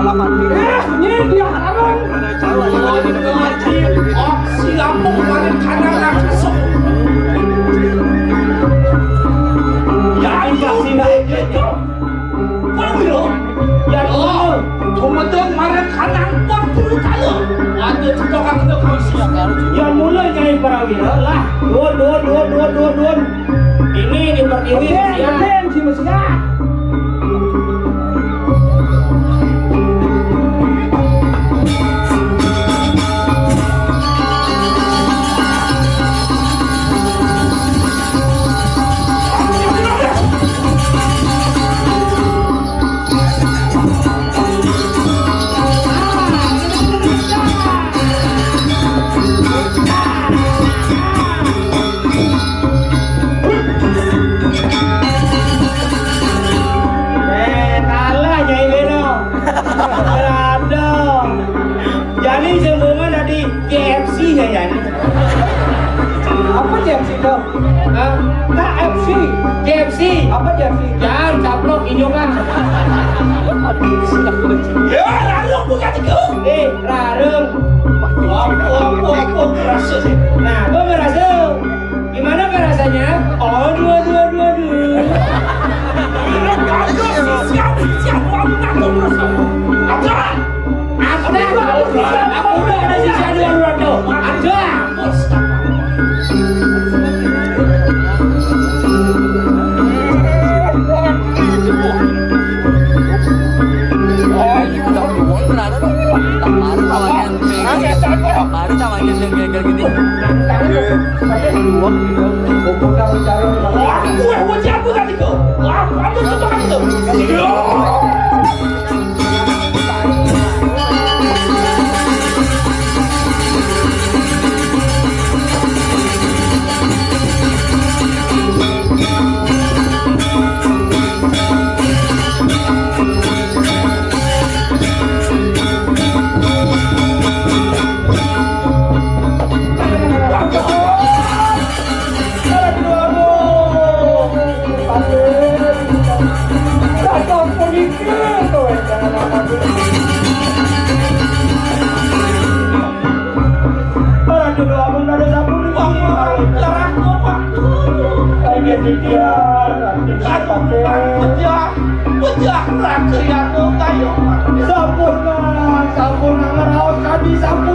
Ini dia halangan. Oh, si Lampung kemarin kanan langsung. Ya, kasih naik itu. Pamilo. Ya, Tomato kemarin kanan buat dulu kalau. Ada cekokak itu kau siap. Yang mulai nyai Parawira lah. Dua. Ini di Pertiwi ya. Si Mesia. KFC ya ini. Apa KFC itu? KFC. KFC. Apa KFC? Jangan caplok inyokan. Ya, rarung bukan itu. Rarung. Oh, kerasa sih. Nah, gua merasa. Gimana kan rasanya? Oh, dua. Siap, kamu ngaku merasa. Ada. Aku udah ada sisa dua tuh. Ada. Baru tawanya yang gagal gini. Aku siapa tadi kau? Aku suka itu. Sampun ngeraos kami sampun.